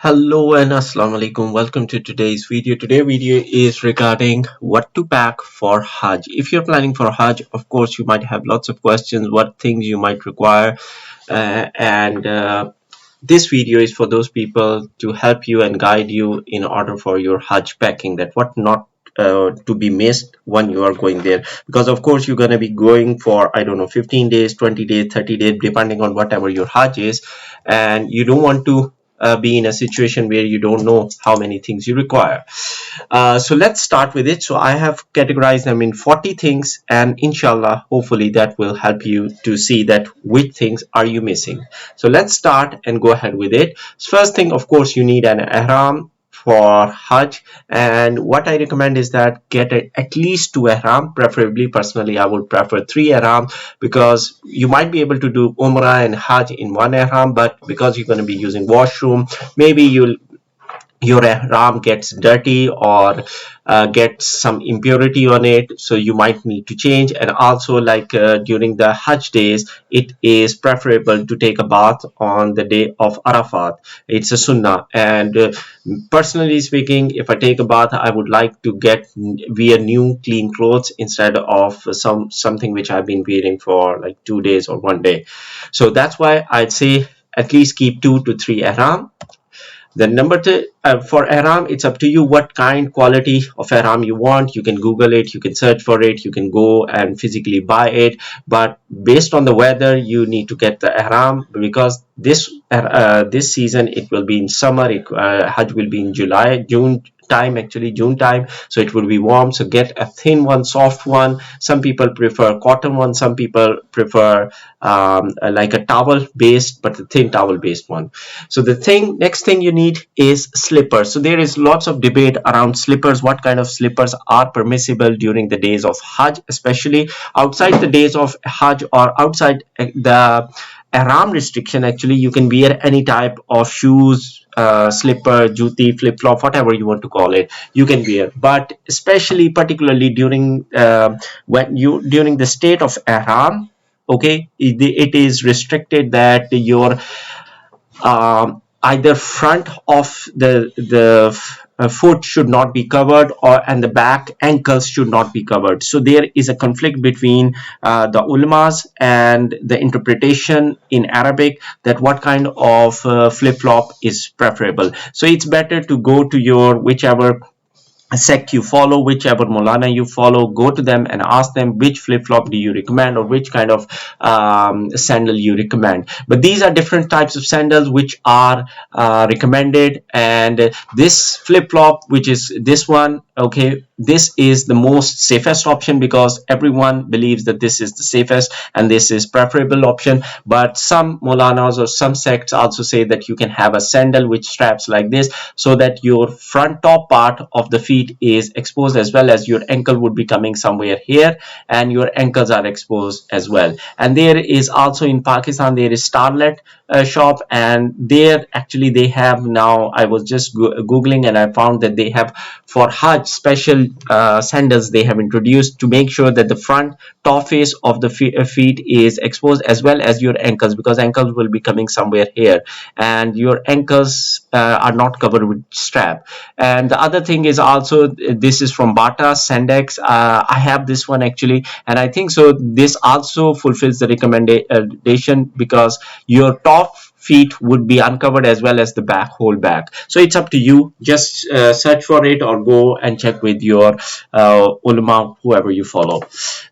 Hello and assalamu alaikum. Welcome to today's video. Today's video is regarding what to pack for Hajj. If you're planning for Hajj, of course, you might have lots of questions, what things you might require. And this video is for those people to help you and guide you in order for your Hajj packing, that what not to be missed when you are going there, because of course you're going to be going for, I don't know, 15 days, 20 days, 30 days, depending on whatever your Hajj is, and you don't want to be in a situation where you don't know how many things you require. So let's start with it. So I have categorized them in 40 things, and inshallah, hopefully that will help you to see that which things are you missing. So let's start and go ahead with it. First thing, of course, you need an ihram for Hajj, and what I recommend is that get at least 2 ihram. Preferably, personally, I would prefer 3 ihram, because you might be able to do Umrah and Hajj in 1 ihram, but because you're going to be using washroom, maybe your ihram gets dirty or gets some impurity on it, so you might need to change. And also, like during the Hajj days, it is preferable to take a bath on the day of Arafat. It's a sunnah, and personally speaking, if I take a bath, I would like to wear new clean clothes instead of something which I've been wearing for like 2 days or 1 day. So that's why I'd say at least keep 2 to 3 ihram. Then number two, for ihram, it's up to you what kind quality of ihram you want. You can Google it, you can search for it, you can go and physically buy it. But based on the weather, you need to get the ihram, because this season it will be in summer. Hajj will be in June time, so it will be warm. So get a thin one, soft one. Some people prefer cotton one, some people prefer like a towel based, but a thin towel based one. So next thing you need is slippers. So there is lots of debate around slippers, what kind of slippers are permissible during the days of Hajj, especially outside the days of Hajj or outside the ihram restriction. Actually, you can wear any type of shoes, slipper, juti, flip-flop, whatever you want to call it, you can wear. But especially, particularly during during the state of ihram, okay, it is restricted that your either front of the foot should not be covered, and the back ankles should not be covered. So there is a conflict between the ulamas and the interpretation in Arabic, that what kind of flip-flop is preferable. So it's better to go to your whichever sect you follow, whichever Molana you follow, go to them and ask them which flip-flop do you recommend, or which kind of sandal you recommend. But these are different types of sandals which are recommended, and this flip-flop, which is this one, okay, this is the most safest option, because everyone believes that this is the safest and this is preferable option. But some Molanas or some sects also say that you can have a sandal which straps like this, so that your front top part of the feet is exposed, as well as your ankle would be coming somewhere here, and your ankles are exposed as well. And there is also in Pakistan, there is Starlet shop, and there actually they have now, I was just googling and I found that they have for Hajj special sandals they have introduced to make sure that the front top face of the feet is exposed, as well as your ankles, because ankles will be coming somewhere here, and your ankles are not covered with strap. And the other thing is also, this is from Bata Sandex. I have this one actually, and I think so this also fulfills the recommendation, because your top feet would be uncovered, as well as the whole back. So it's up to you. Just search for it or go and check with your ulama, whoever you follow.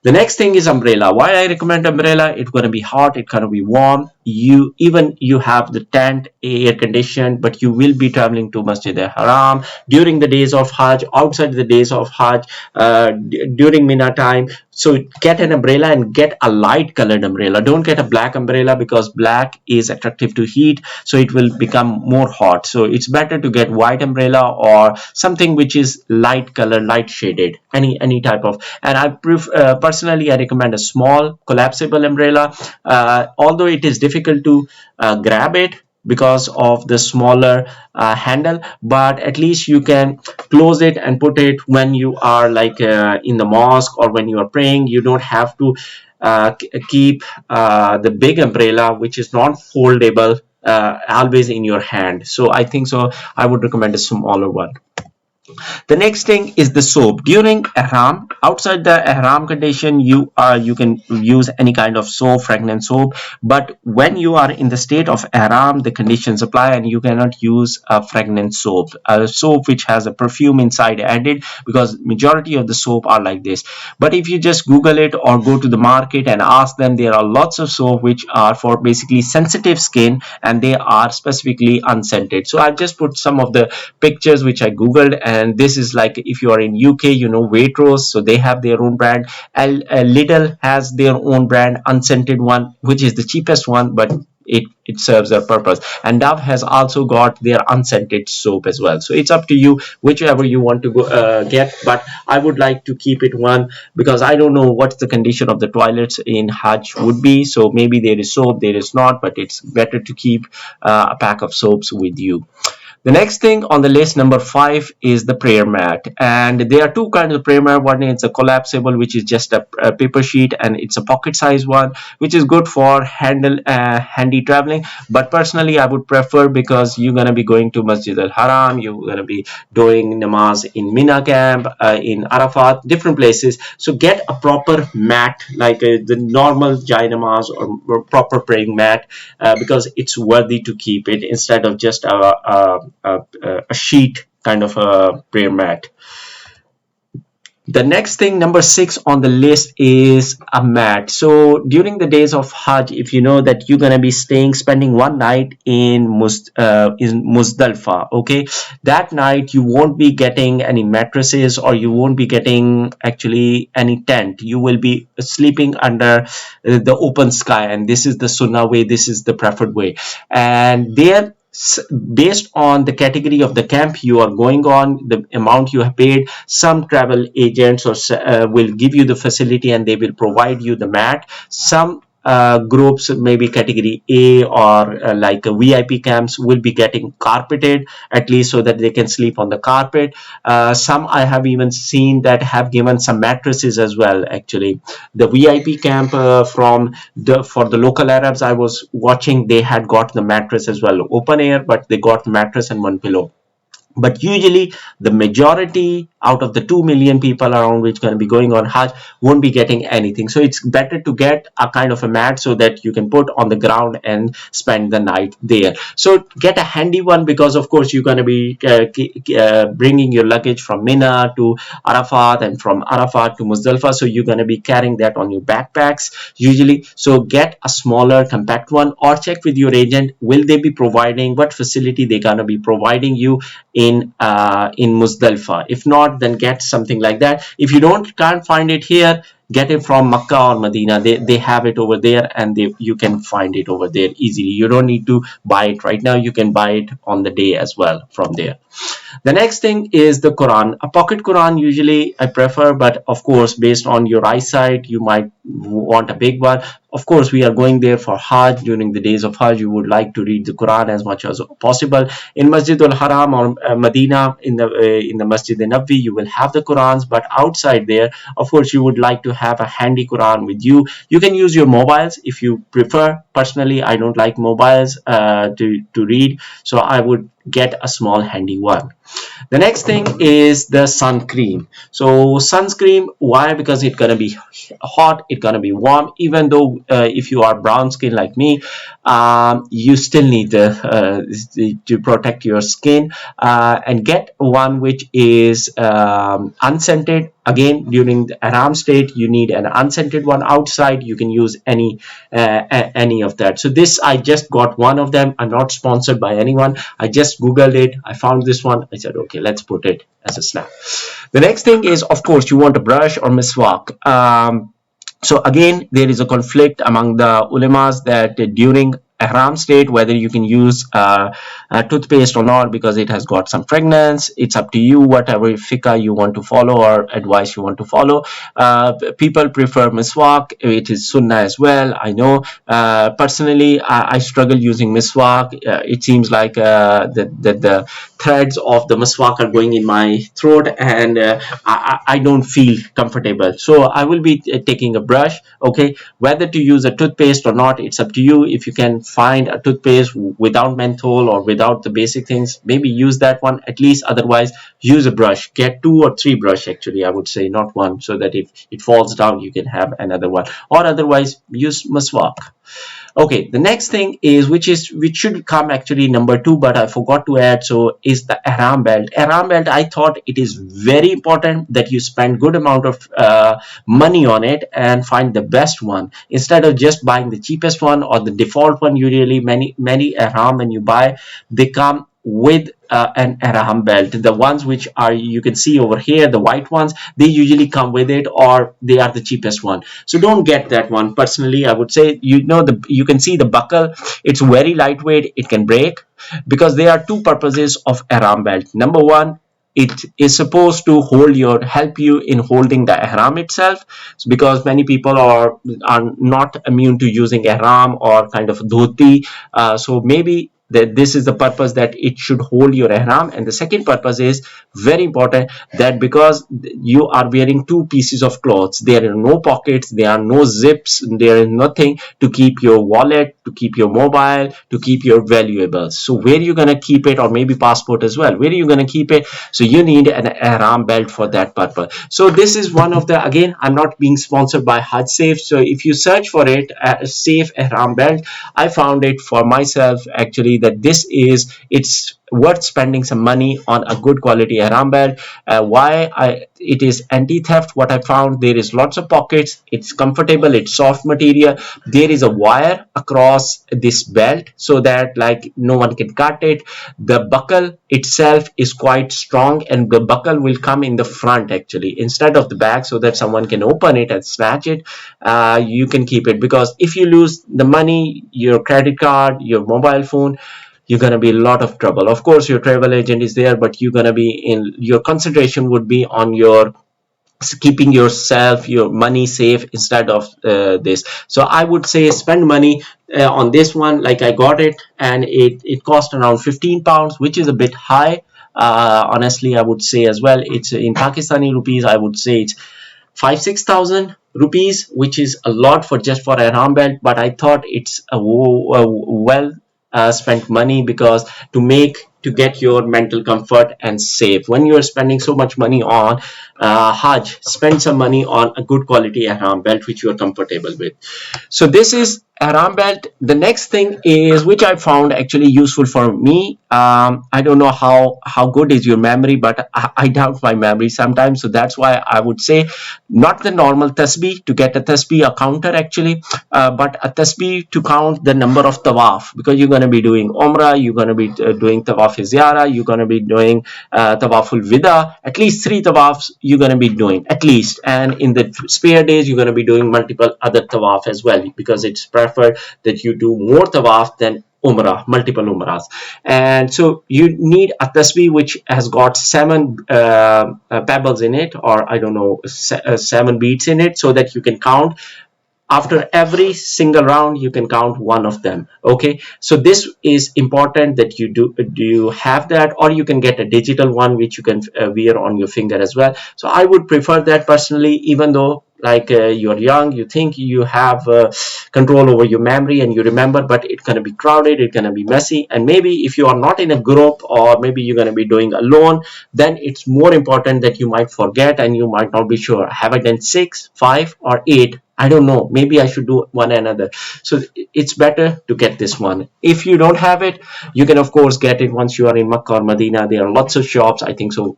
The next thing is umbrella. Why I recommend umbrella? It's going to be hot, it's going to be warm. You have the tent air conditioned, but you will be traveling to Masjid al-Haram during the days of Hajj, outside the days of Hajj, during Mina time. So get an umbrella, and get a light colored umbrella. Don't get a black umbrella, because black is attractive to heat, so it will become more hot. So it's better to get white umbrella, or something which is light color, light shaded, any type of. And I personally I recommend a small collapsible umbrella, although it is difficult to grab it because of the smaller handle, but at least you can close it and put it when you are like in the mosque, or when you are praying. You don't have to keep the big umbrella, which is not foldable, always in your hand. So I think so I would recommend a smaller one. The next thing is the soap. During ihram, outside the ihram condition, you can use any kind of soap, fragrant soap. But when you are in the state of ihram, the conditions apply, and you cannot use a fragrant soap, a soap which has a perfume inside added, because majority of the soap are like this. But if you just Google it or go to the market and ask them, there are lots of soap which are for basically sensitive skin, and they are specifically unscented. So I've just put some of the pictures which I googled, and this is like, if you are in UK, you know Waitrose, so they have their own brand. Lidl has their own brand, unscented one, which is the cheapest one, but it serves a purpose. And Dove has also got their unscented soap as well. So it's up to you whichever you want to go get, but I would like to keep it one, because I don't know what's the condition of the toilets in Hajj would be. So maybe there is soap, there is not, but it's better to keep a pack of soaps with you. The next thing on the list, number 5, is the prayer mat. And there are two kinds of prayer mat. One is a collapsible, which is just a paper sheet, and it's a pocket size one, which is good for handy traveling. But personally, I would prefer, because you're going to be going to Masjid al-Haram, you're going to be doing namaz in Mina camp, in Arafat, different places. So get a proper mat, like the normal Jai namaz or proper praying mat, because it's worthy to keep it, instead of just a sheet kind of a prayer mat. The next thing, number 6 on the list, is a mat. So during the days of Hajj, if you know that you're gonna be spending one night in Muzdalfa, okay, that night you won't be getting any mattresses, or you won't be getting actually any tent. You will be sleeping under the open sky, and this is the Sunnah way. This is the preferred way, and there, based on the category of the camp you are going on, the amount you have paid, some travel agents will give you the facility and they will provide you the mat. Some groups, maybe category A or like VIP camps, will be getting carpeted, at least so that they can sleep on the carpet. Some I have even seen that have given some mattresses as well. Actually, the VIP camp for the local Arabs I was watching, they had got the mattress as well, open air, but they got the mattress and one pillow. But usually the majority out of the 2 million people around which going to be going on Hajj won't be getting anything. So it's better to get a kind of a mat so that you can put on the ground and spend the night there. So get a handy one, because of course you're going to be bringing your luggage from Mina to Arafat and from Arafat to Muzdalfa. So you're going to be carrying that on your backpacks usually. So get a smaller compact one, or check with your agent, will they be providing, what facility they going to be providing you in Muzdalfa. If not, then get something like that. If you can't find it here, get it from Makkah or Medina. They have it over there, and you can find it over there easily. You don't need to buy it right now. You can buy it on the day as well from there. The next thing is the Quran. A pocket Quran usually I prefer, but of course based on your eyesight you might want a big one. Of course, we are going there for Hajj. During the days of Hajj, you would like to read the Quran as much as possible. In Masjid al-Haram or Medina, in the Masjid al-Nabawi, you will have the Qurans, but outside there, of course, you would like to have a handy Quran with you. You can use your mobiles if you prefer. Personally, I don't like mobiles to read, so I would get a small handy one. The next thing is the sun cream. So sunscreen, why? Because it's gonna be hot, it's gonna be warm. Even though if you are brown skin like me, you still need to protect your skin, and get one which is unscented. Again, during the Aram state, you need an unscented one. Outside, you can use any of that. So this, I just got one of them. I'm not sponsored by anyone. I just Googled it. I found this one. I said, okay, let's put it as a snap. The next thing is, of course, you want a brush or miswak. So again, there is a conflict among the ulemas that during Ihram state, whether you can use toothpaste or not, because it has got some fragrance. It's up to you, whatever fiqh you want to follow or advice you want to follow. People prefer miswak. It is sunnah as well, I know. Personally, I struggle using miswak. It seems like that the threads of the miswak are going in my throat, and I don't feel comfortable. So I will be taking a brush. Okay, whether to use a toothpaste or not, it's up to you. If you can find a toothpaste without menthol or without the basic things, maybe use that one at least. Otherwise, use a brush. Get 2 or 3 brush actually, I would say, not one, so that if it falls down you can have another one, or otherwise use maswak. Okay, the next thing is which should come actually number 2, but I forgot to add, so is the Aram Belt. Aram Belt, I thought it is very important that you spend good amount of money on it and find the best one instead of just buying the cheapest one or the default one. Usually many Aram, when you buy, they come with an Aram belt. The ones which are, you can see over here, the white ones, they usually come with it, or they are the cheapest one. So don't get that one. Personally, I would say, you can see the buckle. It's very lightweight. It can break, because there are two purposes of Aram belt. Number one, it is supposed to help you in holding the ihram itself, because many people are not immune to using ihram or kind of dhoti. So maybe that this is the purpose, that it should hold your ihram. And the second purpose is very important, that because you are wearing two pieces of clothes, there are no pockets, there are no zips, there is nothing to keep your wallet, to keep your mobile, to keep your valuables. So where are you going to keep it? Or maybe passport as well, where are you going to keep it? So you need an ihram belt for that purpose. So this is one of the, again, I'm not being sponsored by Hajj Safe, so if you search for it, safe ihram belt, I found it for myself actually, that it's worth spending some money on a good quality ihram belt. It is anti-theft. What I found, there is lots of pockets, it's comfortable, it's soft material, there is a wire across this belt so that like no one can cut it. The buckle itself is quite strong, and the buckle will come in the front actually instead of the back, so that someone can open it and snatch it. You can keep it, because if you lose the money, your credit card, your mobile phone, you're going to be a lot of trouble. Of course, your travel agent is there, but you're going to be in, your concentration would be on your keeping yourself, your money safe instead of this. So I would say spend money on this one. Like I got it, and it cost around 15 pounds, which is a bit high. Honestly, I would say as well, it's in Pakistani rupees, I would say it's 5,000-6,000 rupees, which is a lot for just for a ihram belt. But I thought it's a well spent money, because to get your mental comfort and safe when you're spending so much money on Hajj, spend some money on a good quality ihram belt which you are comfortable with. So this is ihram belt. The next thing is, which I found actually useful for me. I don't know how good is your memory, but I doubt my memory sometimes. So that's why I would say not the normal tasbih, to get a tasbih, a counter actually, but a tasbih to count the number of tawaf, because you're going to be doing umrah, you're going to be doing tawaf ziyara, you're going to be doing tawaful wida, at least 3 tawafs you're going to be doing at least. And in the spare days, you're going to be doing multiple other tawaf as well, because it's preferred that you do more tawaf than umrah, multiple umrahs. And so you need a tasbih which has got 7 pebbles in it, or I don't know, 7 beads in it, so that you can count after every single round, you can count one of them. Okay, so this is important that you do you have that, or you can get a digital one which you can wear on your finger as well. So I would prefer that personally, even though like you're young, you think you have control over your memory and you remember, but it's going to be crowded, it's going to be messy. And maybe if you are not in a group, or maybe you're going to be doing alone, then it's more important that you might forget and you might not be sure, have I done 6, 5 or 8? I don't know, maybe I should do one another. So it's better to get this one. If you don't have it, you can of course get it once you are in Makkah or Medina. There are lots of shops, I think so.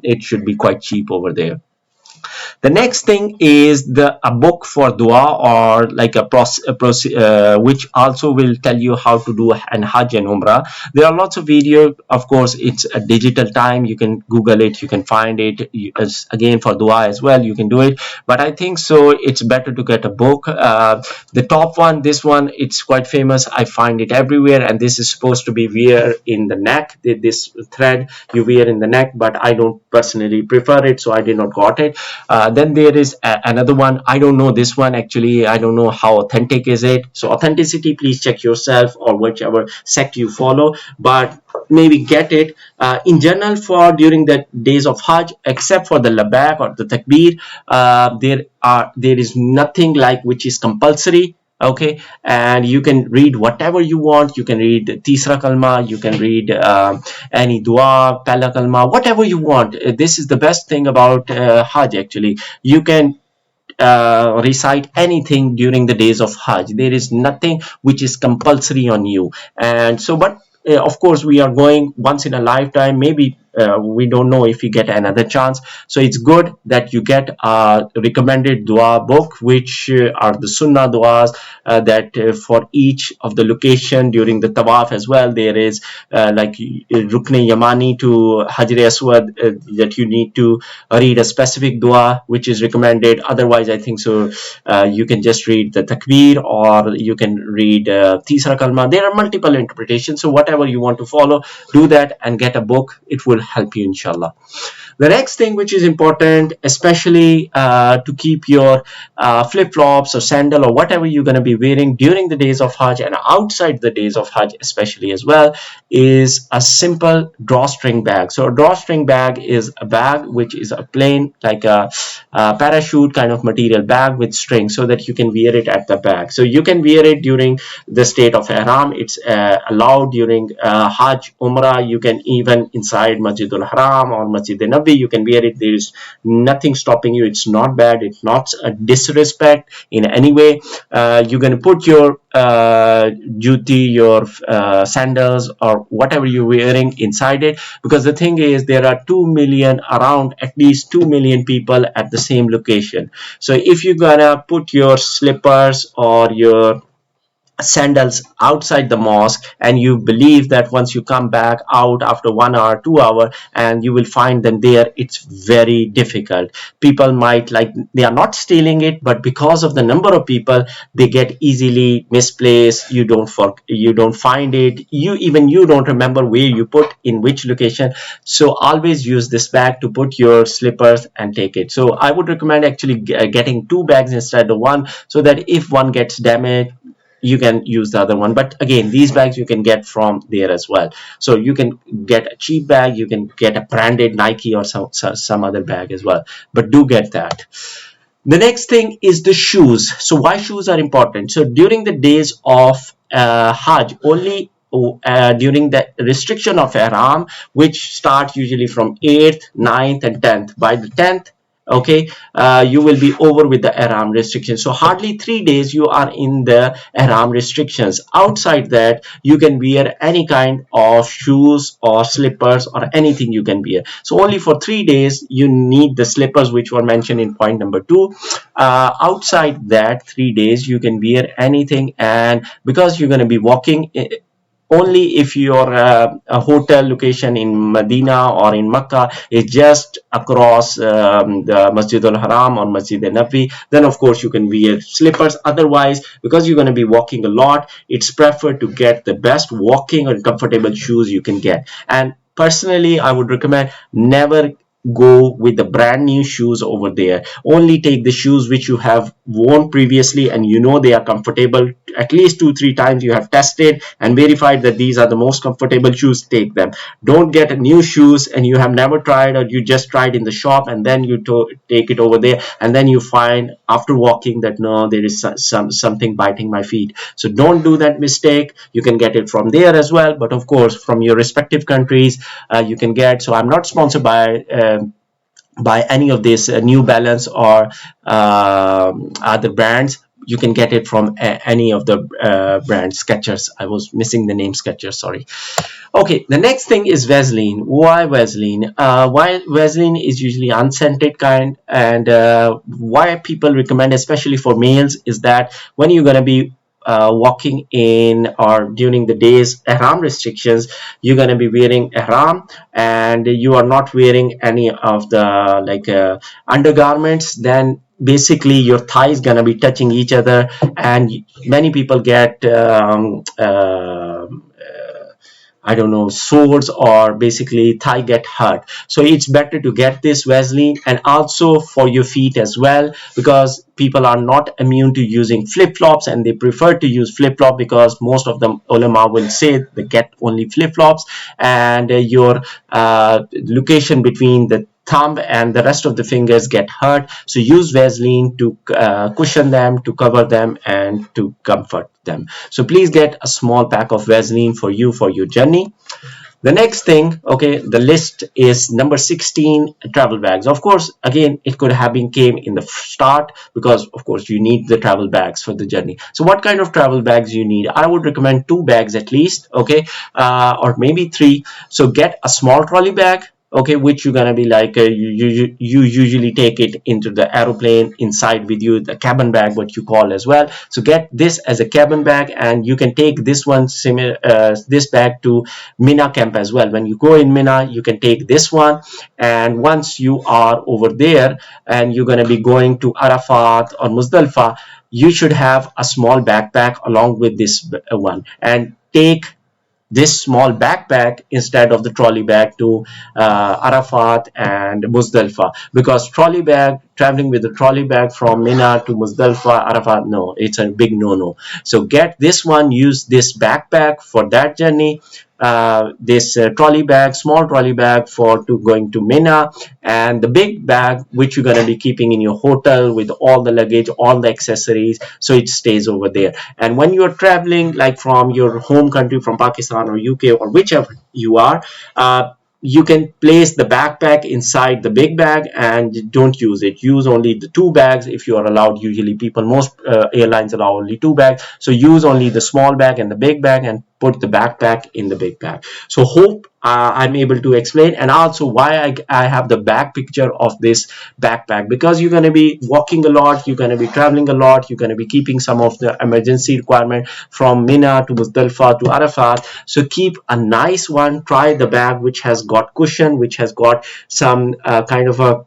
It should be quite cheap over there. The next thing is a book for dua, or like which also will tell you how to do an Hajj and Umrah. There are lots of videos. Of course, it's a digital time. You can Google it. You can find it. Again, for dua as well, you can do it. But I think so it's better to get a book. The top one, this one, it's quite famous. I find it everywhere, and this is supposed to be wear in the neck. This thread you wear in the neck, but I don't personally prefer it, so I did not got it. Then there is another one. I don't know this one actually. I don't know how authentic is it. So authenticity, please check yourself or whichever sect you follow. But maybe get it. In general, for during the days of Hajj, except for the labak or the takbir, there is nothing like which is compulsory. Okay, and you can read whatever you want. You can read Tisra Kalma, you can read any dua, Pehla Kalma, whatever you want. This is the best thing about Hajj actually. You can recite anything during the days of Hajj. There is nothing which is compulsory on you. And so, but of course, we are going once in a lifetime. Maybe we don't know if you get another chance. So it's good that you get a recommended dua book, which are the Sunnah duas that for each of the location during the tawaf as well. There is like Rukne Yamani to Hajar Aswad that you need to read a specific dua which is recommended. Otherwise, I think so you can just read the takbir, or you can read Tisra Kalma. There are multiple interpretations. So whatever you want to follow, do that and get a book. It will help you, inshallah. The next thing which is important, especially to keep your flip-flops or sandal or whatever you're going to be wearing during the days of Hajj and outside the days of Hajj especially as well, is a simple drawstring bag. So a drawstring bag is a bag which is a plain, like a parachute kind of material bag with string, so that you can wear it at the back. So you can wear it during the state of Aram. It's allowed during Hajj, Umrah. You can even inside Masjidul Haram or Masjid Nabi, you can wear it. There is nothing stopping you. It's not bad. It's not a disrespect in any way. You're going to put your juti, your sandals, or whatever you're wearing inside it, because the thing is there are 2 million, around at least 2 million people at the same location. So if you're gonna put your slippers or your sandals outside the mosque, and you believe that once you come back out after 1 hour, 2 hour, and you will find them there, it's very difficult. People might, like, they are not stealing it, but because of the number of people, they get easily misplaced. You don't find it. You don't remember where you put in which location. So always use this bag to put your slippers and take it. So I would recommend actually getting 2 bags instead of one, so that if one gets damaged, you can use the other one. But again, these bags you can get from there as well. So you can get a cheap bag, you can get a branded Nike or some other bag as well, but do get that. The next thing is the shoes. So why shoes are important? So during the days of Hajj, only during the restriction of Ihram, which starts usually from 8th, 9th and 10th. By the 10th, okay, you will be over with the Ihram restrictions. So hardly 3 days you are in the Ihram restrictions. Outside that, you can wear any kind of shoes or slippers or anything you can wear. So only for 3 days you need the slippers, which were mentioned in point number 2. Outside that 3 days you can wear anything, and because you're going to be walking, only if your a hotel location in Medina or in Mecca is just across the Masjid al-Haram or Masjid al-Nabi, then of course you can wear slippers. Otherwise, because you're going to be walking a lot, it's preferred to get the best walking and comfortable shoes you can get. And personally, I would recommend never go with the brand new shoes over there. Only take the shoes which you have worn previously and you know they are comfortable. At least 2-3 times you have tested and verified that these are the most comfortable shoes. Take them. Don't get new shoes and you have never tried, or you just tried in the shop and then you take it over there, and then you find after walking that no, there is something biting my feet. So don't do that mistake. You can get it from there as well, but of course from your respective countries you can get. So I'm not sponsored by any of this New Balance or other brands. You can get it from any of the brands. Skechers, I was missing the name Skechers, sorry. Okay, the next thing is Vaseline. Why Vaseline? Why Vaseline is usually unscented kind, and why people recommend, especially for males, is that when you're going to be walking in or during the days Ihram restrictions, you're going to be wearing Ihram and you are not wearing any of the like undergarments, then basically your thigh is going to be touching each other, and many people get I don't know, sores, or basically thigh get hurt. So it's better to get this Vaseline, and also for your feet as well, because people are not immune to using flip-flops and they prefer to use flip-flop, because most of them ulama will say they get only flip-flops, and your location between the thumb and the rest of the fingers get hurt. So use Vaseline to cushion them, to cover them, and to comfort them. So please get a small pack of Vaseline for you for your journey. The next thing, okay, the list is number 16, travel bags. Of course, again, it could have been came in the start, because of course you need the travel bags for the journey. So what kind of travel bags you need? I would recommend 2 bags at least, okay, or maybe 3. So get a small trolley bag, okay, which you're gonna be like you usually take it into the aeroplane inside with you, the cabin bag, what you call as well. So get this as a cabin bag, and you can take this one similar this bag to Mina camp as well. When you go in Mina, you can take this one, and once you are over there and you're gonna be going to Arafat or Muzdalifah, you should have a small backpack along with this one, and take this small backpack instead of the trolley bag to Arafat and Muzdalifah, because trolley bag, traveling with the trolley bag from Mina to Muzdalifah, Arafat, no, it's a big no-no. So get this one, use this backpack for that journey, this trolley bag, small trolley bag for going to Mina, and the big bag which you're going to be keeping in your hotel with all the luggage, all the accessories, so it stays over there. And when you're traveling like from your home country, from Pakistan or UK or whichever you are, you can place the backpack inside the big bag and don't use it. Use only the 2 bags if you are allowed. Usually people, most airlines allow only 2 bags. So use only the small bag and the big bag, and put the backpack in the big bag. So hope I'm able to explain, and also why I have the back picture of this backpack, because you're going to be walking a lot, you're going to be traveling a lot, you're going to be keeping some of the emergency requirement from Mina to Muzdalifah to Arafat. So keep a nice one. Try the bag which has got cushion, which has got some kind of a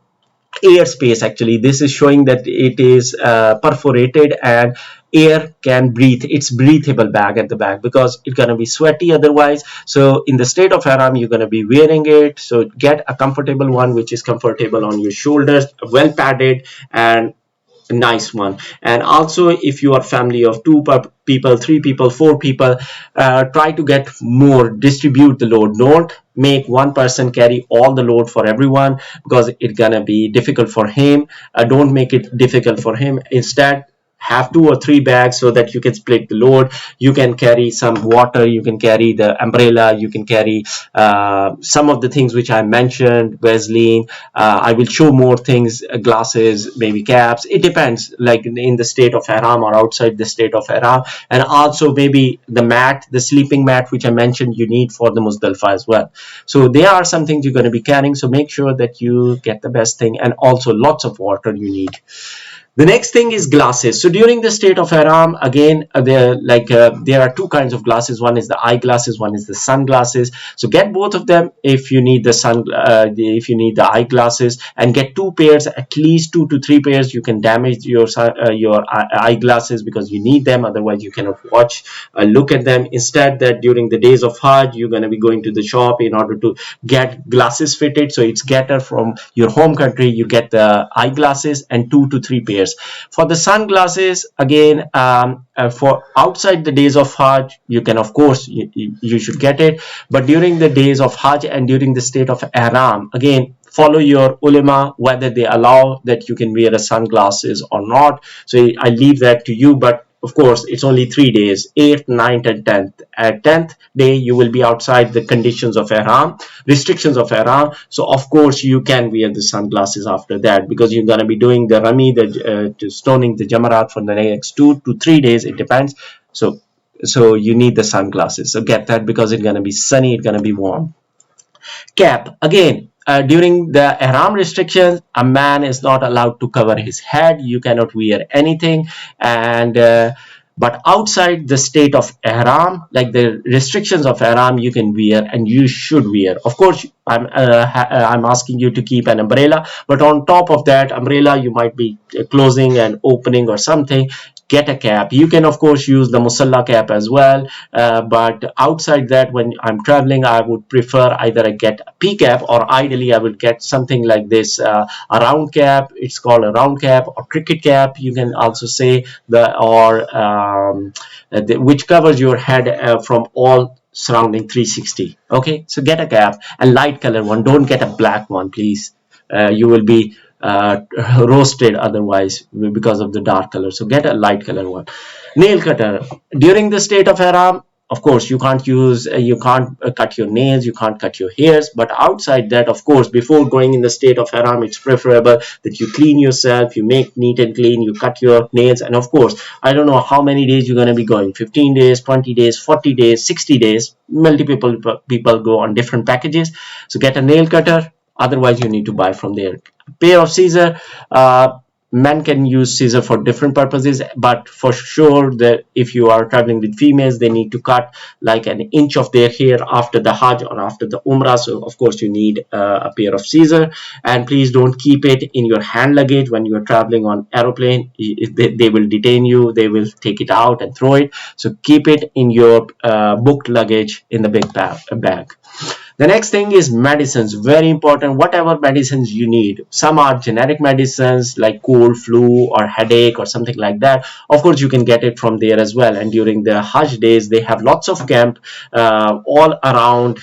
air space. Actually, this is showing that it is perforated and air can breathe. It's breathable bag at the back, because it's going to be sweaty otherwise. So in the state of Aram, you're going to be wearing it. So get a comfortable one which is comfortable on your shoulders, well padded, and a nice one. And also, if you are family of 2 people, 3 people, 4 people, try to get more, distribute the load. Don't make one person carry all the load for everyone, because it's gonna be difficult for him. Don't make it difficult for him. Instead, have 2 or 3 bags so that you can split the load. You can carry some water, you can carry the umbrella, you can carry some of the things which I mentioned, Vaseline. I will show more things, glasses, maybe caps. It depends, like in the state of Aram or outside the state of Aram. And also maybe the mat, the sleeping mat, which I mentioned you need for the Muzdalifah as well. So there are some things you're going to be carrying. So make sure that you get the best thing, and also lots of water you need. The next thing is glasses. So during the state of Aram, again, there are 2 kinds of glasses. One is the eyeglasses, one is the sunglasses. So get both of them if you need if you need the eyeglasses, and get 2 pairs, at least 2 to 3 pairs. You can damage your eyeglasses because you need them. Otherwise, you cannot watch, look at them. Instead, that during the days of Hajj, you're going to be going to the shop in order to get glasses fitted. So it's better from your home country. You get the eyeglasses and 2 to 3 pairs. For the sunglasses, again, for outside the days of Hajj, you can, of course, you should get it. But during the days of Hajj and during the state of Aram, again, follow your ulama whether they allow that you can wear a sunglasses or not. So I leave that to you. But of course, it's only 3 days, 8th, 9th, and 10th. At 10th day, you will be outside the conditions of Ihram, restrictions of Ihram. So, of course, you can wear the sunglasses after that, because you're going to be doing the Rami, the stoning the Jamarat for the next 2 to 3 days. It depends. So you need the sunglasses. So get that, because it's going to be sunny, it's going to be warm. Cap, again, during the Ihram restrictions, a man is not allowed to cover his head. You cannot wear anything. And but outside the state of Ihram, like the restrictions of Ihram, you can wear and you should wear. Of course, I'm asking you to keep an umbrella, but on top of that umbrella, you might be closing and opening or something. Get a cap. You can, of course, use the musalla cap as well, but outside that, when I'm traveling, I would prefer either I get a P cap, or ideally I would get something like this, a round cap. It's called a round cap or cricket cap, you can also say, which covers your head from all surrounding 360. Okay, so get a cap, a light color one. Don't get a black one, please. you will be roasted otherwise because of the dark color. So get a light color one. Nail cutter. During the state of Aram, of course you can't use you can't cut your nails, you can't cut your hairs, but outside that, of course, before going in the state of Haram, it's preferable that you clean yourself, you make neat and clean, you cut your nails. And of course, I don't know how many days you're going to be going, 15 days, 20 days, 40 days, 60 days. Multiple people go on different packages. So get a nail cutter, otherwise you need to buy from there. Pair of scissor. Men can use scissor for different purposes, but for sure that if you are traveling with females, they need to cut like an inch of their hair after the Hajj or after the Umrah. So of course you need a pair of scissor. And please don't keep it in your hand luggage when you are traveling on aeroplane. They will detain you, they will take it out and throw it. So keep it in your booked luggage in the big bag. The next thing is medicines. Very important. Whatever medicines you need. Some are generic medicines like cold, flu, or headache or something like that. Of course, you can get it from there as well. And during the Hajj days, they have lots of camp all around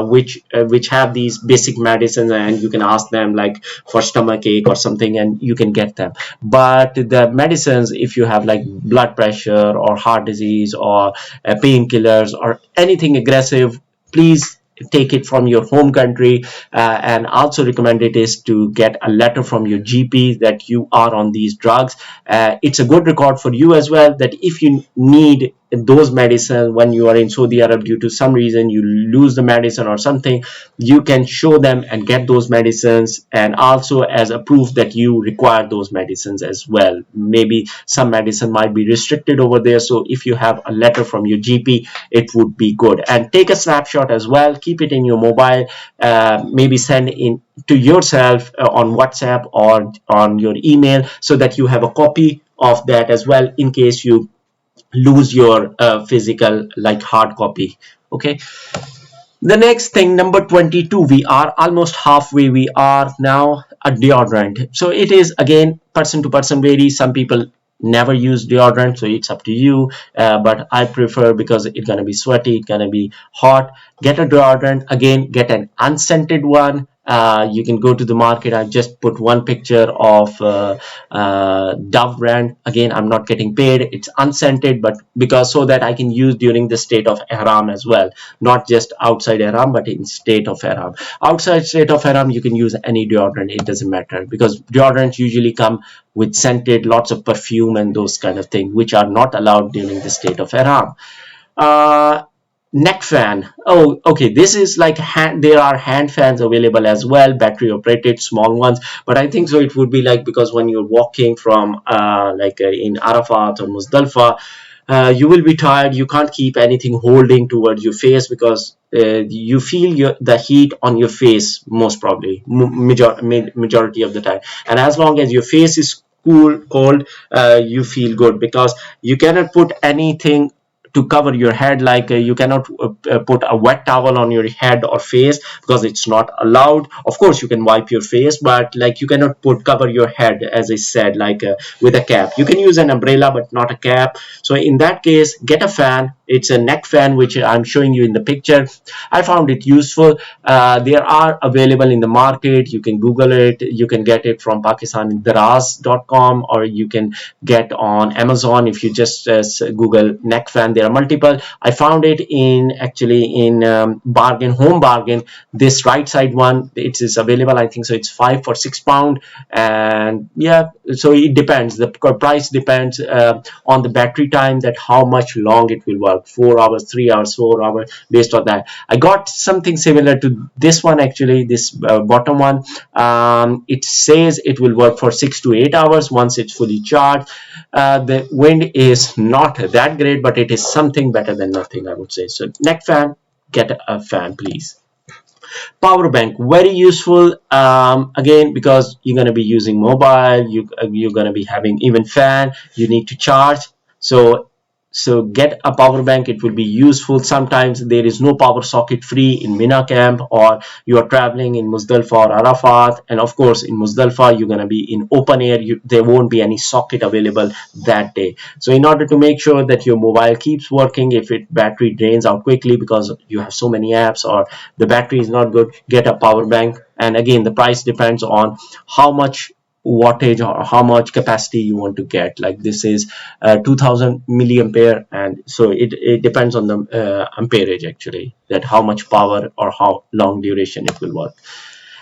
which have these basic medicines, and you can ask them like for stomach ache or something, and you can get them. But the medicines, if you have like blood pressure or heart disease or painkillers or anything aggressive, please take it from your home country. And also recommended is to get a letter from your GP that you are on these drugs. It's a good record for you as well, that if you need those medicines when you are in Saudi Arabia, due to some reason you lose the medicine or something, you can show them and get those medicines, and also as a proof that you require those medicines as well. Maybe some medicine might be restricted over there, so if you have a letter from your GP, it would be good. And take a snapshot as well, keep it in your mobile, maybe send in to yourself on WhatsApp or on your email, so that you have a copy of that as well in case you lose your physical like hard copy. Okay, the next thing, number 22, we are almost halfway. We are now a deodorant. So it is again person to person varies. Some people never use deodorant, so it's up to you. But I prefer, because it's gonna be sweaty, it's gonna be hot. Get a deodorant. Again, get an unscented one. You can go to the market. I just put one picture of Dove brand. Again, I'm not getting paid. It's unscented, but because so that I can use during the state of Ihram as well, not just outside Ihram, but in state of Ihram. Outside state of Ihram, you can use any deodorant. It doesn't matter, because deodorants usually come with scented, lots of perfume and those kind of things, which are not allowed during the state of Ihram. Neck fan. Oh, okay, this is like there are hand fans available as well, battery operated small ones, but I think so it would be like, because when you're walking from in Arafat or Muzdalfa, you will be tired, you can't keep anything holding towards your face, because you feel the heat on your face most probably majority of the time. And as long as your face is cold, you feel good, because you cannot put anything to cover your head, like you cannot put a wet towel on your head or face, because it's not allowed. Of course you can wipe your face, but like you cannot cover your head, as I said, like with a cap. You can use an umbrella but not a cap. So in that case, get a fan. It's a neck fan, which I'm showing you in the picture. I found it useful. There are available in the market. You can Google it. You can get it from pakistandaraz.com, or you can get on Amazon. If you just Google neck fan, there are multiple. I found it in home bargain. This right side one, it is available, I think so it's £5 for £6. And yeah, so it depends, the price depends on the battery time, that how much long it will work, 4 hours, 3 hours, 4 hours, based on that. I got something similar to this one, actually, this bottom one. It says it will work for 6 to 8 hours once it's fully charged. The wind is not that great, but it is something better than nothing, I would say. So neck fan, get a fan, please. Power bank, very useful, again, because you're going to be using mobile, you're going to be having even fan, you need to charge. So So get a power bank, it will be useful. Sometimes there is no power socket free in Mina camp, or you are traveling in Muzdalfa or Arafat, and of course in Muzdalfa you're going to be in open air, there won't be any socket available that day. So in order to make sure that your mobile keeps working, if it battery drains out quickly because you have so many apps or the battery is not good, get a power bank. And again, the price depends on how much wattage or how much capacity you want to get. Like this is 2000 milliampere, and so it depends on the amperage actually, that how much power or how long duration it will work.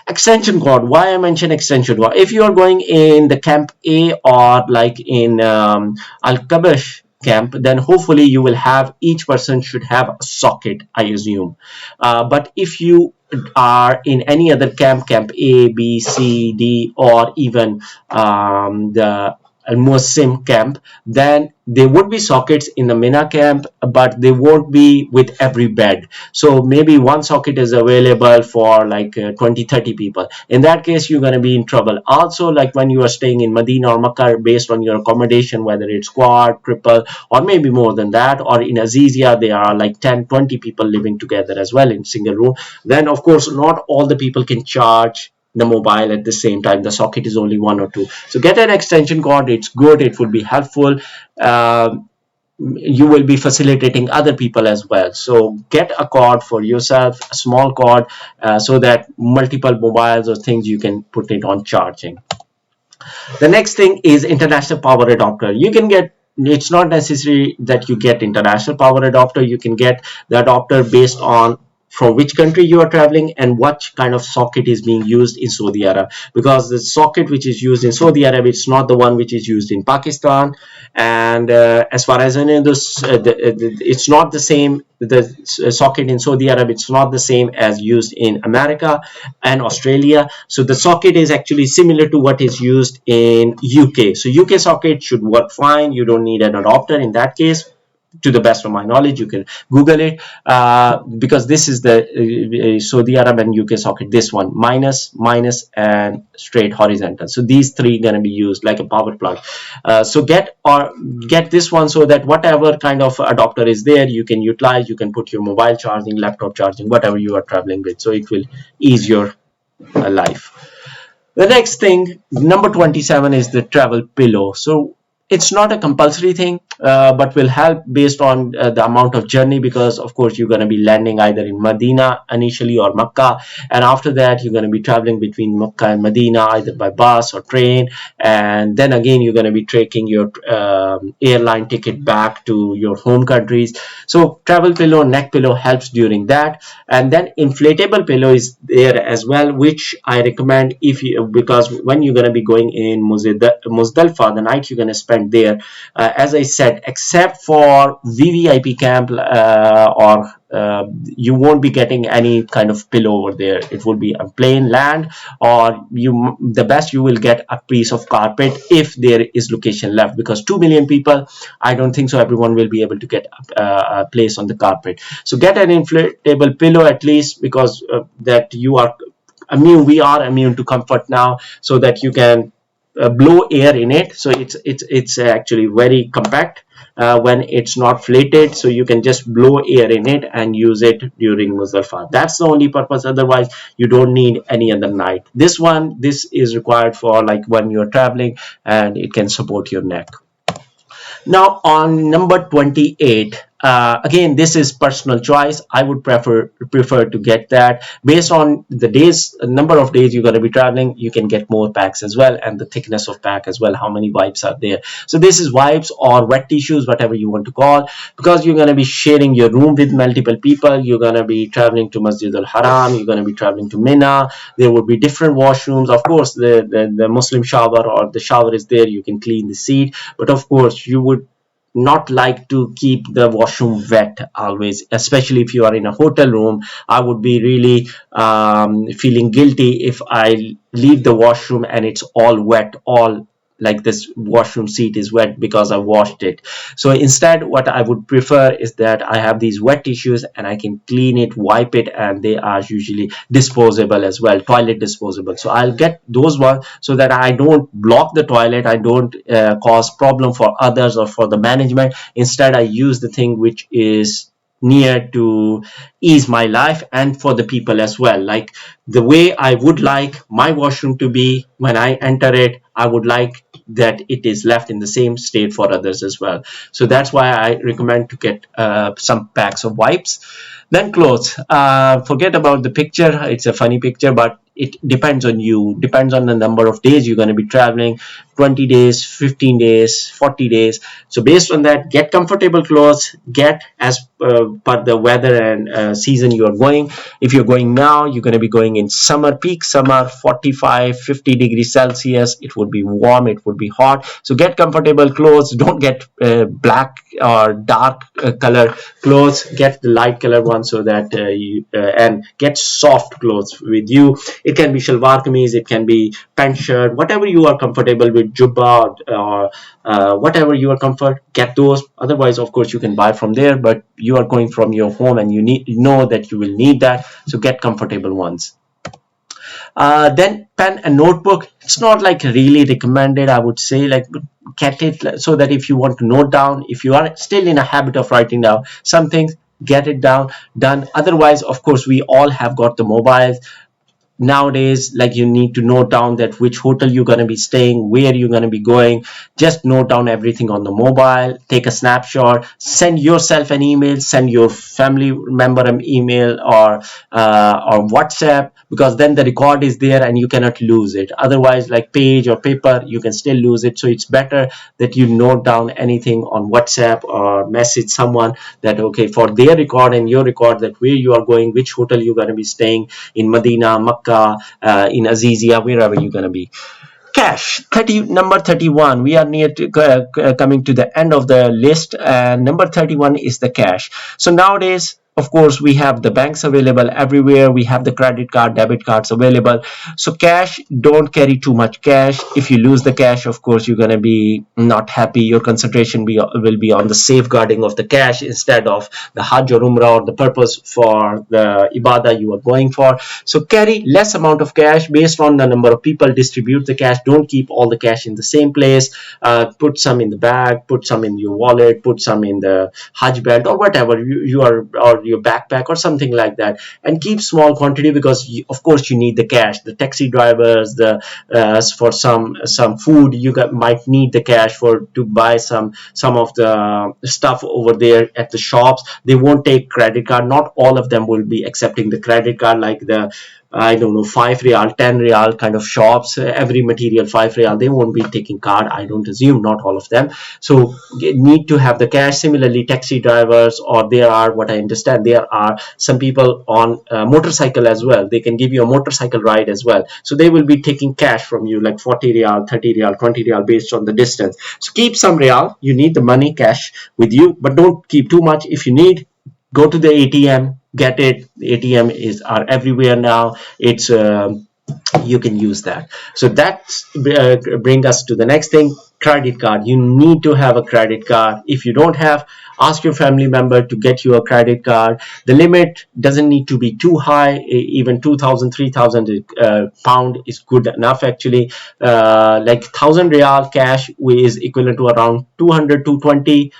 Extension cord, why I mention extension cord? If you are going in the camp A or like in Al Kabsh camp, then hopefully you will have, each person should have a socket, I assume. But if you are in any other camp, camp A, B, C, D, or even the Muaisim camp, then there would be sockets in the Mina camp, but they won't be with every bed. So maybe one socket is available for like 20-30 people. In that case, you're going to be in trouble. Also, like when you are staying in Medina or Makkah, based on your accommodation, whether it's quad, triple, or maybe more than that, or in Azizia, there are like 10-20 people living together as well in single room. Then of course, not all the people can charge the mobile at the same time. The socket is only one or two. So get an extension cord, it's good, it would be helpful. You will be facilitating other people as well. So get a cord for yourself, a small cord, so that multiple mobiles or things you can put it on charging. The next thing is international power adapter. You can get, it's not necessary that you get international power adapter. You can get the adapter based on from which country you are traveling and what kind of socket is being used in Saudi Arabia, because the socket which is used in Saudi Arabia, it's not the one which is used in Pakistan. And as far as I know, it's not the same. The socket in Saudi Arabia, it's not the same as used in America and Australia. So the socket is actually similar to what is used in UK. So UK socket should work fine. You don't need an adapter in that case, to the best of my knowledge. You can Google it, because this is the Saudi Arab and UK socket. This one, minus, and straight horizontal. So these three gonna be used like a power plug. So get this one, so that whatever kind of adapter is there, you can utilize. You can put your mobile charging, laptop charging, whatever you are traveling with. So it will ease your life. The next thing, number 27, is the travel pillow. So it's not a compulsory thing, but will help based on the amount of journey, because of course you're going to be landing either in Medina initially or Makkah, and after that you're going to be traveling between Makkah and Medina either by bus or train, and then again you're going to be taking your airline ticket back to your home countries. So travel pillow, neck pillow helps during that. And then inflatable pillow is there as well, which I recommend if you, because when you're going to be going in Muzdalfa, the night you're going to spend there, as I said, except for VVIP camp, or you won't be getting any kind of pillow over there. It will be a plain land, or the best you will get a piece of carpet if there is location left, because 2 million people, I don't think so everyone will be able to get a place on the carpet. So get an inflatable pillow at least, because that you are immune, we are immune to comfort now, so that you can blow air in it. So it's actually very compact when it's not flated, so you can just blow air in it and use it during Muzdalfa. That's the only purpose. Otherwise you don't need any other night. This is required for like when you're traveling, and it can support your neck. Now on number 28, again, this is personal choice. I would prefer to get that based on the number of days you're going to be traveling. You can get more packs as well, and the thickness of pack as well, how many wipes are there. So this is wipes or wet tissues, whatever you want to call, because you're going to be sharing your room with multiple people. You're going to be traveling to Masjid al-Haram, you're going to be traveling to Mina. There will be different washrooms. Of course, the Muslim shower or the shower is there, you can clean the seat, but of course you would not like to keep the washroom wet always, especially if you are in a hotel room. I would be really feeling guilty if I leave the washroom and it's all wet all like this washroom seat is wet because I washed it. So instead, what I would prefer is that I have these wet tissues and I can clean it, wipe it, and they are usually disposable as well, toilet disposable. So I'll get those ones so that I don't block the toilet, I don't cause problem for others or for the management. Instead, I use the thing which is near to ease my life and for the people as well. Like the way I would like my washroom to be when I enter it, I would like that it is left in the same state for others as well. So that's why I recommend to get some packs of wipes. Then clothes. Forget about the picture. It's a funny picture, but it depends on you. Depends on the number of days you're going to be traveling. 20 days, 15 days, 40 days. So based on that, get comfortable clothes. Get as per the weather and season you are going. If you're going now, you're going to be going in summer, peak summer, 45, 50 degrees Celsius. It would be warm. It would be hot. So get comfortable clothes. Don't get black or dark color clothes. Get the light color one so that and get soft clothes with you. It can be shalwar kameez, it can be pant shirt, whatever you are comfortable with, jubba or whatever you are comfort, get those. Otherwise, of course, you can buy from there, but you are going from your home and you know that you will need that. So get comfortable ones. Then pen and notebook, it's not like really recommended, I would say, like get it so that if you want to note down, if you are still in a habit of writing down some things, get it down done. Otherwise, of course, we all have got the mobiles nowadays. Like you need to note down that which hotel you're going to be staying, where you're going to be going. Just note down everything on the mobile, take a snapshot, send yourself an email, send your family member an email or WhatsApp, because then the record is there and you cannot lose it. Otherwise, like page or paper, you can still lose it. So it's better that you note down anything on WhatsApp or message someone that okay, for their record and your record, that where you are going, which hotel you're going to be staying in Medina, Makkah, in Azizia, wherever you're going to be. Cash, number 31. We are near to coming to the end of the list, and number 31 is the cash. So nowadays, of course, we have the banks available everywhere. We have the credit card, debit cards available. So cash, don't carry too much cash. If you lose the cash, of course, you're going to be not happy. Your concentration will be on the safeguarding of the cash instead of the Hajj or Umrah or the purpose for the ibadah you are going for. So carry less amount of cash based on the number of people. Distribute the cash. Don't keep all the cash in the same place. Put some in the bag, put some in your wallet, put some in the Hajj belt or whatever you are, or your backpack or something like that, and keep small quantity because of course you need the cash. The taxi drivers, the for some food, might need the cash for to buy some of the stuff over there at the shops. They won't take credit card. Not all of them will be accepting the credit card, like the I don't know, 5 real, 10 real kind of shops, every material 5 real, they won't be taking card, I don't assume, not all of them. So need to have the cash. Similarly, taxi drivers, or there are, what I understand, there are some people on motorcycle as well. They can give you a motorcycle ride as well. So they will be taking cash from you, like 40 real, 30 real, 20 real, based on the distance. So keep some real. You need the money, cash with you, but don't keep too much. If you need, go to the ATM, get it. The ATM are everywhere now. It's you can use that. So that's bring us to the next thing, credit card. You need to have a credit card. If you don't have, ask your family member to get you a credit card. The limit doesn't need to be too high. Even 2,000, 3,000 pound is good enough actually. Like 1,000 real cash is equivalent to around 200 to 220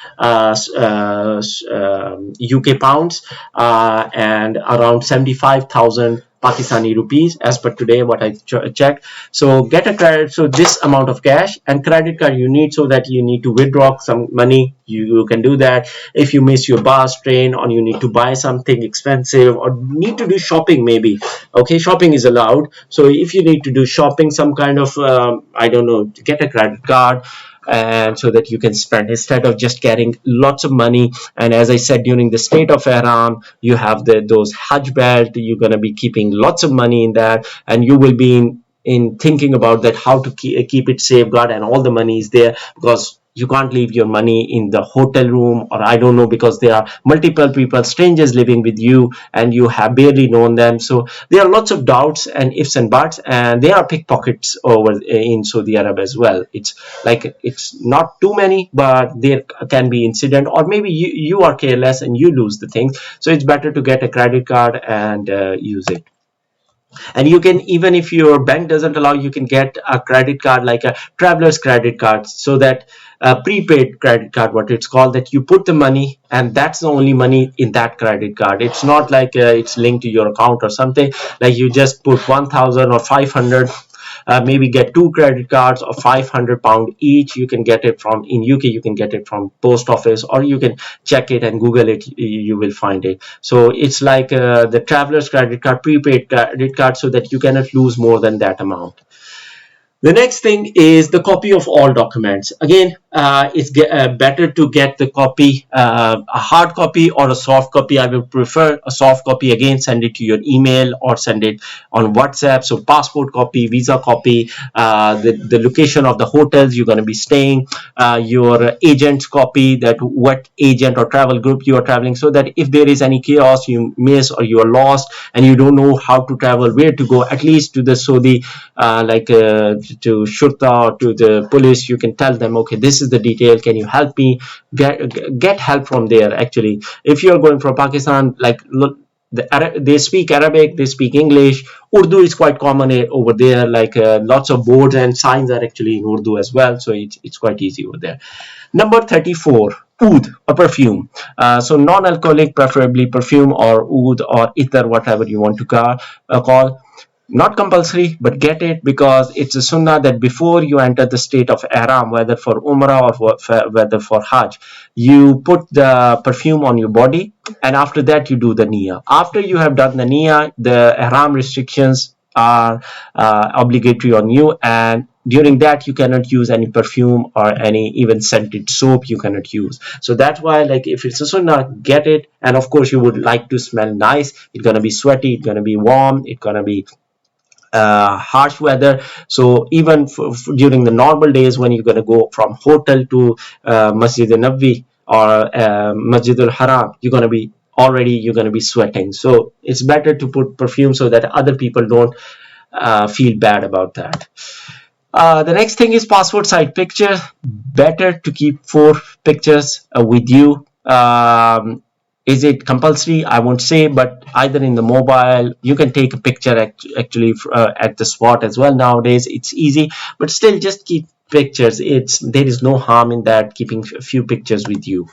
UK pounds, and around 75,000 Pakistani rupees as per today, what I checked. So get a credit, so this amount of cash, and credit card you need so that you need to withdraw some money, you can do that. If you miss your bus, train, or you need to buy something expensive, or need to do shopping maybe, okay, shopping is allowed. So if you need to do shopping, some kind of I don't know, get a credit card, and so that you can spend instead of just carrying lots of money. And as I said, during the state of Aram, you have those Hajj belt, you're going to be keeping lots of money in that, and you will be in thinking about that, how to keep it safeguard, and all the money is there, because you can't leave your money in the hotel room, or I don't know, because there are multiple people, strangers living with you, and you have barely known them. So there are lots of doubts and ifs and buts, and there are pickpockets over in Saudi Arabia as well. It's like, it's not too many, but there can be incident, or maybe you are careless and you lose the things. So it's better to get a credit card and use it. And you can, even if your bank doesn't allow, you can get a credit card, like a traveler's credit card, so that prepaid credit card, what it's called, that you put the money and that's the only money in that credit card. It's not like it's linked to your account or something, like you just put 1000 or 500, maybe get two credit cards of £500 each. You can get it from, in UK you can get it from post office, or you can check it and Google it, you will find it. So it's like the traveler's credit card, prepaid credit card, so that you cannot lose more than that amount. The next thing is the copy of all documents. Again, it's better to get the copy, a hard copy or a soft copy. I will prefer a soft copy. Again, send it to your email or send it on WhatsApp. So passport copy, visa copy, the location of the hotels you're going to be staying, your agent's copy, that what agent or travel group you are traveling, so that if there is any chaos, you miss or you are lost and you don't know how to travel, where to go, at least to the Saudi, to Shurta or to the police, you can tell them, okay, this is the detail, can you help me? Get help from there. Actually, if you're going from Pakistan, like, look, they speak Arabic, they speak English. Urdu is quite common over there, like lots of boards and signs are actually in Urdu as well, so it's quite easy over there. Number 34, oud or perfume. So non-alcoholic, preferably perfume or oud or ether, whatever you want to call. Not compulsory, but get it, because it's a sunnah that before you enter the state of Aram, whether for Umrah or whether for Hajj, you put the perfume on your body, and after that you do the niyyah. After you have done the niyyah, the Aram restrictions are obligatory on you, and during that you cannot use any perfume or any even scented soap you cannot use. So that's why, like, if it's a sunnah, get it. And of course you would like to smell nice. It's gonna be sweaty, it's gonna be warm, it's gonna be harsh weather. So even during the normal days, when you're going to go from hotel to Masjid al-Nabawi or Masjid al-Haram, you're going to be sweating. So it's better to put perfume so that other people don't feel bad about that. The next thing is passport size picture. Better to keep 4 pictures with you. Is it compulsory? I won't say, but either in the mobile, you can take a picture actually at the spot as well. Nowadays, it's easy, but still, just keep pictures. There is no harm in that, keeping a few pictures with you.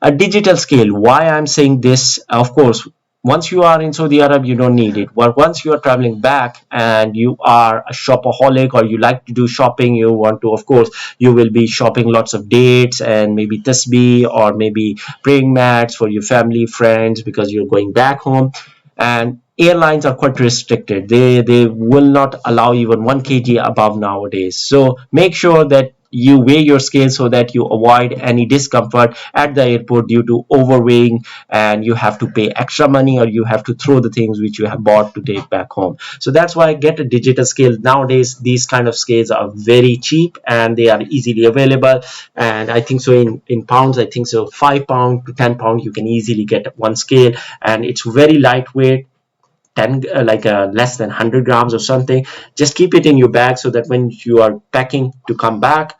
A digital scale. Why I'm saying this? Of course, once you are in Saudi Arabia, you don't need it. But once you are traveling back and you are a shopaholic, or you like to do shopping, you want to, of course, you will be shopping lots of dates and maybe tasbih or maybe praying mats for your family, friends, because you're going back home. And airlines are quite restricted. They will not allow even 1 kg above nowadays. So make sure that you weigh your scale so that you avoid any discomfort at the airport due to overweighing, and you have to pay extra money, or you have to throw the things which you have bought to take back home. So that's why get a digital scale. Nowadays these kind of scales are very cheap and they are easily available, and I think so in pounds, I think so £5 to £10 you can easily get one scale, and it's very lightweight, 10 less than 100 grams or something. Just keep it in your bag so that when you are packing to come back,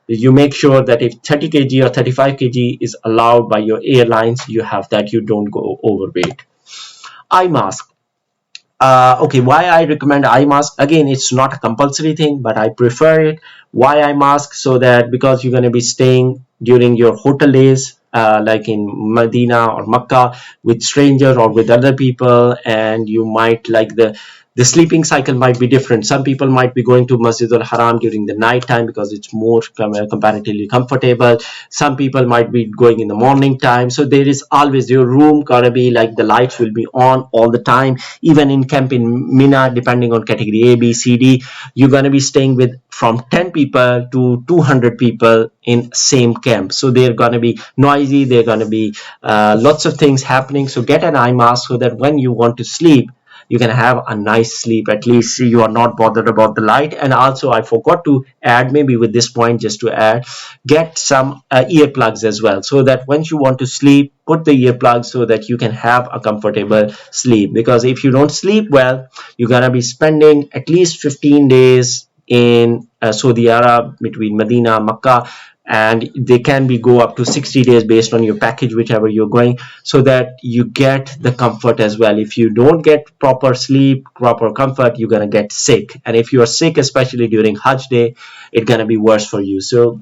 you make sure that if 30 kg or 35 kg is allowed by your airlines, you have that, you don't go overweight. Eye mask. Okay, why I recommend eye mask? Again, it's not a compulsory thing, but I prefer it. Why eye mask? So that because you're going to be staying during your hotel days, like in Medina or Makkah, with strangers or with other people, and you might like the sleeping cycle might be different. Some people might be going to Masjid al-Haram during the night time because it's more comparatively comfortable. Some people might be going in the morning time. So there is always, your room gotta be like the lights will be on all the time. Even in camp in Mina, depending on category A, B, C, D, you're gonna be staying with from 10 people to 200 people in same camp. So they're gonna be noisy. They're gonna be lots of things happening. So get an eye mask so that when you want to sleep, you can have a nice sleep. At least you are not bothered about the light. And also I forgot to add, maybe with this point just to add, get some earplugs as well, so that once you want to sleep, put the earplugs so that you can have a comfortable sleep. Because if you don't sleep well, you're gonna be spending at least 15 days in Saudi Arabia, between Medina, Makkah, and they can be go up to 60 days based on your package, whichever you're going, so that you get the comfort as well. If you don't get proper sleep, proper comfort, you're gonna get sick. And if you are sick, especially during Hajj day, it's gonna be worse for you. So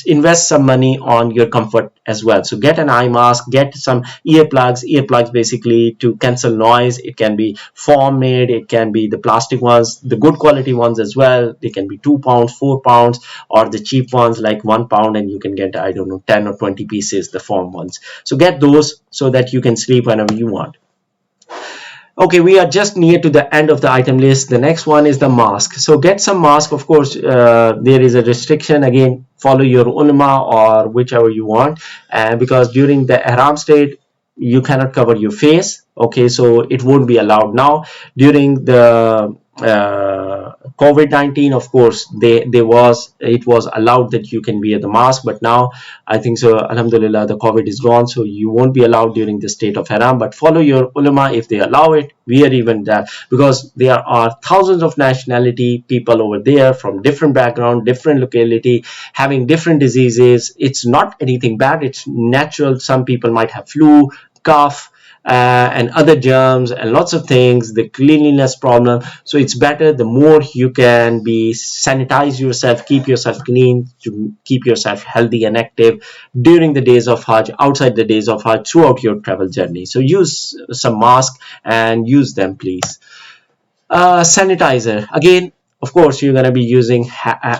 invest some money on your comfort as well. So get an eye mask, get some earplugs basically to cancel noise. It can be foam made, it can be the plastic ones, the good quality ones as well. They can be £2, £4, or the cheap ones like £1, and you can get, I don't know, 10 or 20 pieces, the foam ones. So get those so that you can sleep whenever you want. Okay, we are just near to the end of the item list. The next one is the mask. So get some mask. Of course, there is a restriction. Again, follow your ulama or whichever you want. And because during the ihram state, you cannot cover your face. Okay, so it won't be allowed now. During the COVID-19, of course, it was allowed that you can wear the mask, but now I think so, alhamdulillah, the COVID is gone, so you won't be allowed during the state of haram. But follow your ulama. If they allow it, wear even that, because there are thousands of nationality people over there from different background, different locality, having different diseases. It's not anything bad, it's natural. Some people might have flu, cough, and other germs and lots of things, the cleanliness problem. So it's better, the more you can be sanitize yourself, keep yourself clean, to keep yourself healthy and active during the days of Hajj, outside the days of Hajj, throughout your travel journey. So use some mask and use them, please. Sanitizer, again, of course, you're going to be using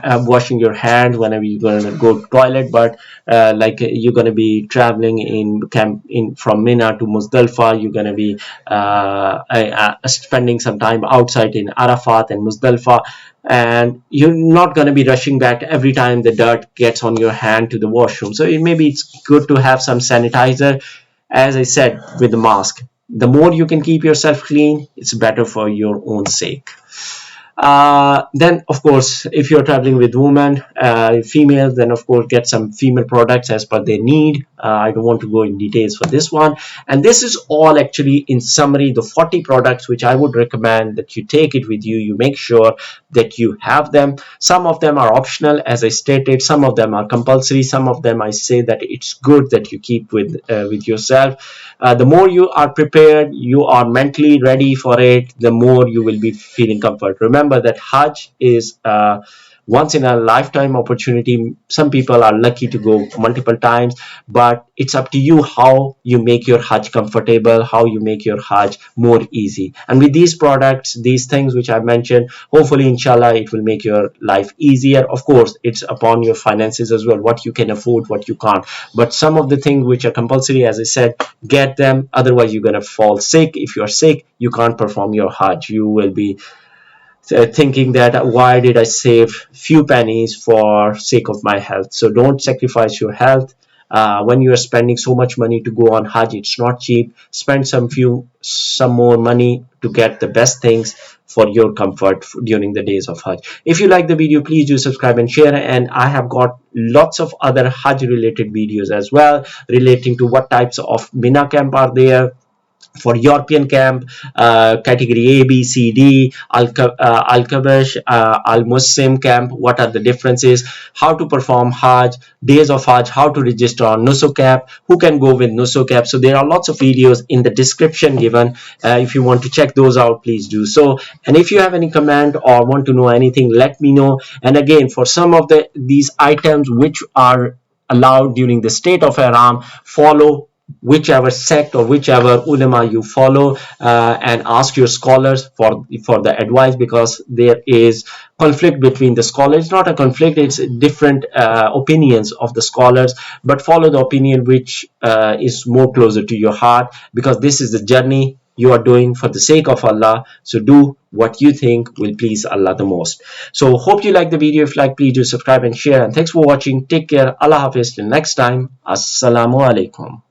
washing your hands whenever you're going to go to toilet, but like you're going to be traveling from Mina to Muzdalifah, you're going to be spending some time outside in Arafat and Muzdalifah, and you're not going to be rushing back every time the dirt gets on your hand to the washroom. So maybe it's good to have some sanitizer, as I said, with the mask. The more you can keep yourself clean, it's better for your own sake. Then, of course, if you're traveling with women, females, then of course get some female products as per their need. I don't want to go in details for this one. And this is all actually in summary, the 40 products which I would recommend that you take it with you. You make sure that you have them. Some of them are optional, as I stated. Some of them are compulsory. Some of them I say that it's good that you keep with yourself. The more you are prepared, you are mentally ready for it, the more you will be feeling comfort. Remember that Hajj is once in a lifetime opportunity. Some people are lucky to go multiple times, but it's up to you how you make your Hajj comfortable, how you make your Hajj more easy. And with these products, these things which I mentioned, hopefully inshallah it will make your life easier. Of course, it's upon your finances as well, what you can afford, what you can't. But some of the things which are compulsory, as I said, get them, otherwise you're going to fall sick. If you're sick, you can't perform your Hajj. You will be thinking that why did I save few pennies for sake of my health. So don't sacrifice your health. When you are spending so much money to go on Hajj, it's not cheap. Spend some more money to get the best things for your comfort during the days of Hajj. If you like the video, please do subscribe and share. And I have got lots of other Hajj related videos as well, relating to what types of Mina camp are there, for European camp, category A, B, C, D, Kabsh, Muaisim camp, what are the differences, how to perform Hajj, days of Hajj, how to register on Nusuk camp, who can go with Nusuk camp. So there are lots of videos in the description given. If you want to check those out, please do so. And if you have any comment or want to know anything, let me know. And again, for some of these items which are allowed during the state of Aram, follow whichever sect or whichever ulama you follow, and ask your scholars for the advice, because there is conflict between the scholars. It's not a conflict, it's different opinions of the scholars, but follow the opinion which is more closer to your heart, because this is the journey you are doing for the sake of Allah. So do what you think will please Allah the most. So hope you like the video. If you like, please do subscribe and share, and thanks for watching. Take care. Allah Hafiz. Till next time. Assalamu alaikum.